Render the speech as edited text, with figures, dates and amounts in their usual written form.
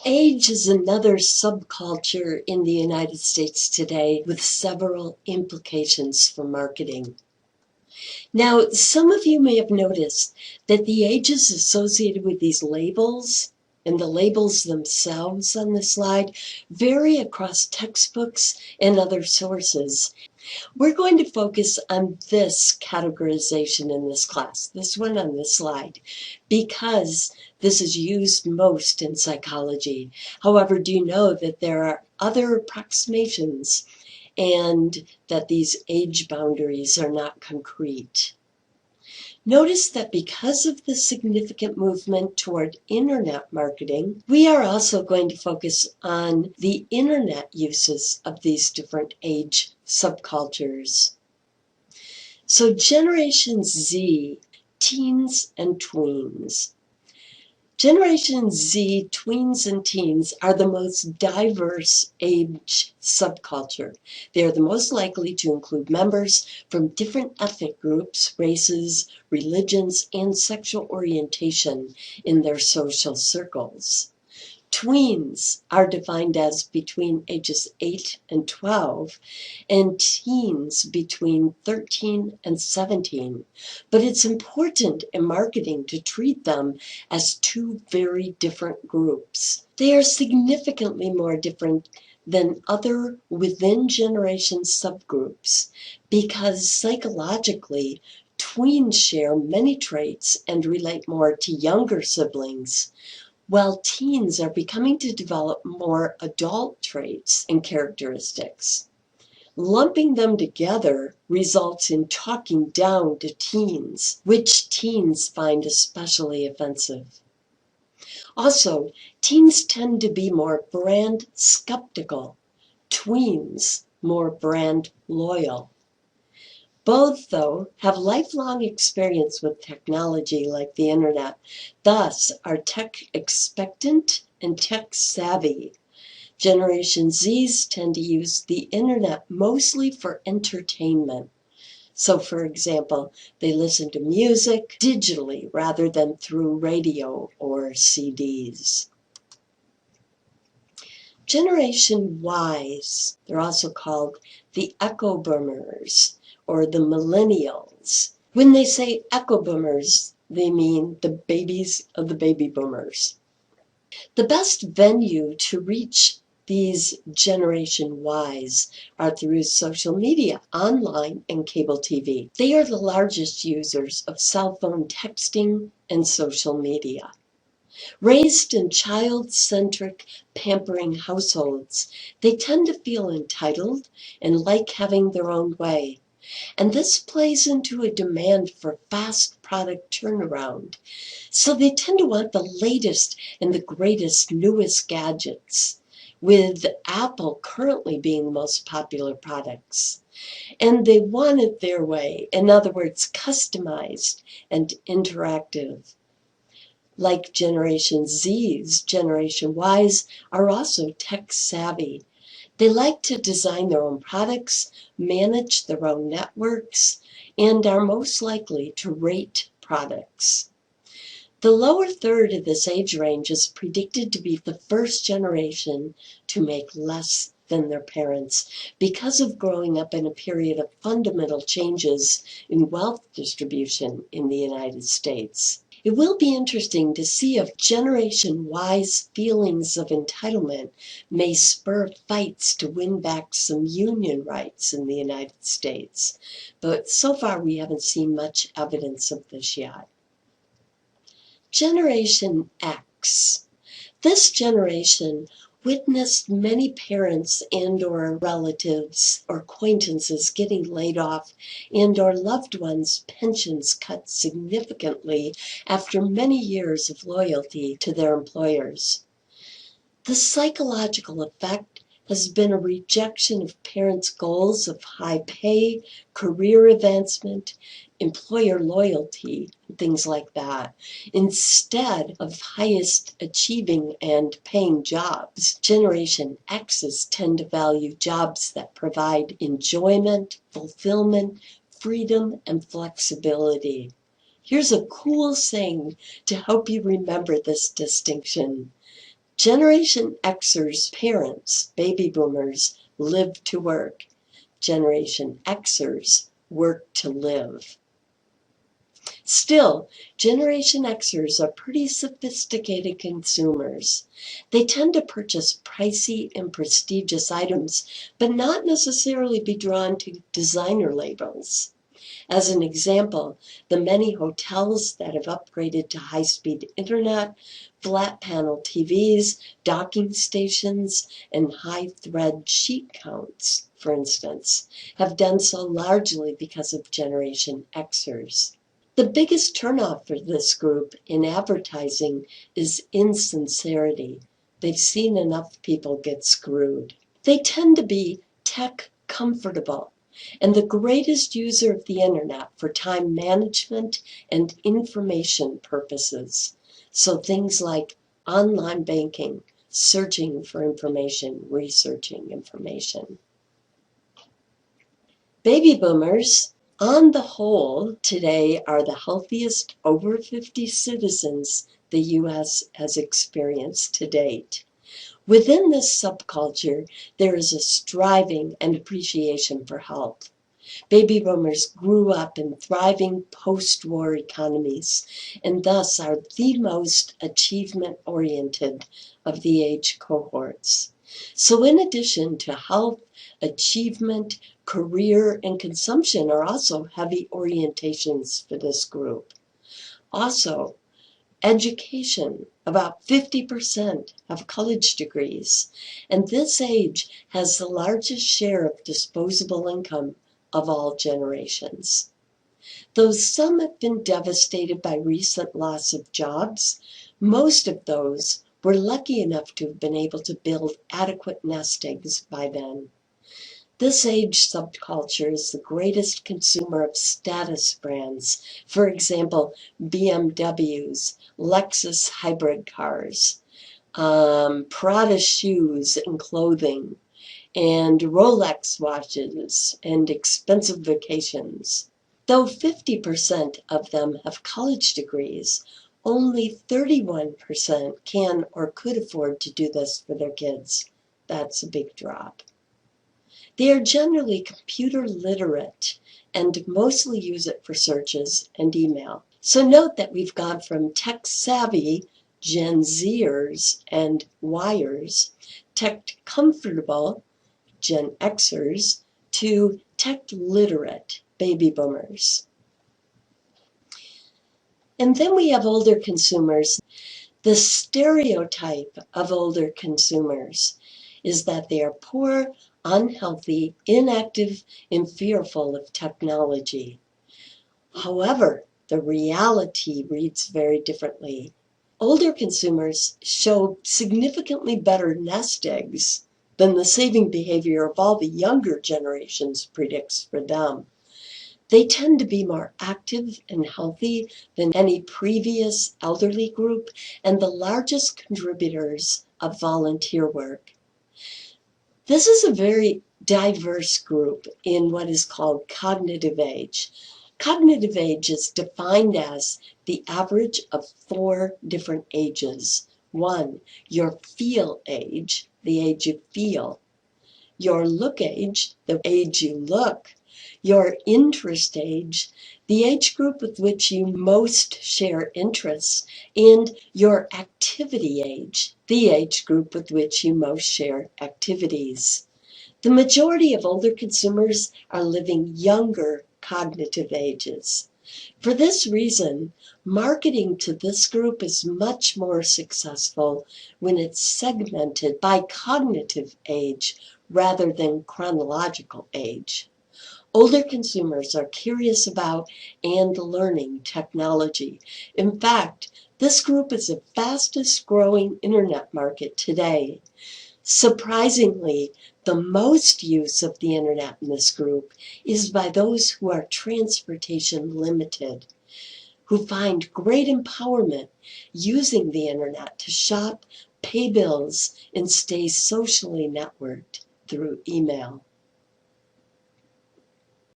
Age is another subculture in the United States today with several implications for marketing. Now, some of you may have noticed that the ages associated with these labels and the labels themselves on the slide vary across textbooks and other sources. We're going to focus on this categorization in this class, this one on this slide, because this is used most in psychology. However, do you know that there are other approximations and that these age boundaries are not concrete? Notice that because of the significant movement toward internet marketing, we are also going to focus on the internet uses of these different age subcultures. So Generation Z, teens and tweens. Generation Z, tweens and teens are the most diverse age subculture. They are the most likely to include members from different ethnic groups, races, religions, and sexual orientation in their social circles. Tweens are defined as between ages 8 and 12, and teens between 13 and 17. But it's important in marketing to treat them as two very different groups. They are significantly more different than other within-generation subgroups because psychologically, tweens share many traits and relate more to younger siblings, while teens are becoming to develop more adult traits and characteristics. Lumping them together results in talking down to teens, which teens find especially offensive. Also, teens tend to be more brand skeptical, tweens more brand loyal. Both, though, have lifelong experience with technology like the internet, thus are tech expectant and tech savvy. Generation Zs tend to use the internet mostly for entertainment. So, for example, they listen to music digitally rather than through radio or CDs. Generation Ys, they're also called the Echo Boomers or the Millennials. When they say Echo Boomers, they mean the babies of the baby boomers. The best venue to reach these Generation Ys are through social media, online, and cable TV. They are the largest users of cell phone texting and social media. Raised in child-centric, pampering households, they tend to feel entitled and like having their own way. And this plays into a demand for fast product turnaround. So they tend to want the latest and the greatest, newest gadgets, with Apple currently being the most popular products. And they want it their way, in other words, customized and interactive. Like Generation Zs, Generation Ys are also tech savvy. They like to design their own products, manage their own networks, and are most likely to rate products. The lower third of this age range is predicted to be the first generation to make less than their parents because of growing up in a period of fundamental changes in wealth distribution in the United States. It will be interesting to see if Generation Y's feelings of entitlement may spur fights to win back some union rights in the United States, but so far we haven't seen much evidence of this yet. Generation X. This generation witnessed many parents and/or relatives or acquaintances getting laid off and/or loved ones' pensions cut significantly after many years of loyalty to their employers. The psychological effect has been a rejection of parents' goals of high pay, career advancement, employer loyalty, things like that, instead of highest achieving and paying jobs. Generation X's tend to value jobs that provide enjoyment, fulfillment, freedom, and flexibility. Here's a cool saying to help you remember this distinction. Generation Xers' parents, baby boomers, live to work. Generation Xers work to live. Still, Generation Xers are pretty sophisticated consumers. They tend to purchase pricey and prestigious items, but not necessarily be drawn to designer labels. As an example, the many hotels that have upgraded to high-speed internet, flat panel TVs, docking stations, and high thread sheet counts, for instance, have done so largely because of Generation Xers. The biggest turnoff for this group in advertising is insincerity. They've seen enough people get screwed. They tend to be tech comfortable and the greatest user of the internet for time management and information purposes. So things like online banking, searching for information, researching information. Baby boomers, on the whole, today are the healthiest over 50 citizens the U.S. has experienced to date. Within this subculture, there is a striving and appreciation for health. Baby boomers grew up in thriving post-war economies and thus are the most achievement-oriented of the age cohorts. So in addition to health, achievement, career, and consumption are also heavy orientations for this group. Also, education, about 50% have college degrees, and this age has the largest share of disposable income of all generations. Though some have been devastated by recent loss of jobs, most of those were lucky enough to have been able to build adequate nest eggs by then. This age subculture is the greatest consumer of status brands, for example, BMWs, Lexus hybrid cars, Prada shoes and clothing, and Rolex watches and expensive vacations. Though 50% of them have college degrees, only 31% can or could afford to do this for their kids. That's a big drop. They are generally computer literate and mostly use it for searches and email. So note that we've gone from tech savvy Gen Zers and Yers, tech comfortable Gen Xers, to tech literate baby boomers. And then we have older consumers. The stereotype of older consumers is that they are poor, unhealthy, inactive, and fearful of technology. However, the reality reads very differently. Older consumers show significantly better nest eggs than the saving behavior of all the younger generations predicts for them. They tend to be more active and healthy than any previous elderly group and the largest contributors of volunteer work. This is a very diverse group in what is called cognitive age. Cognitive age is defined as the average of 4 different ages. 1, your feel age, the age you feel. Your look age, the age you look. Your interest age, the age group with which you most share interests, and your activity age, the age group with which you most share activities. The majority of older consumers are living younger cognitive ages. For this reason, marketing to this group is much more successful when it's segmented by cognitive age rather than chronological age. Older consumers are curious about and learning technology. In fact, this group is the fastest growing internet market today. Surprisingly, the most use of the internet in this group is by those who are transportation limited, who find great empowerment using the internet to shop, pay bills, and stay socially networked through email.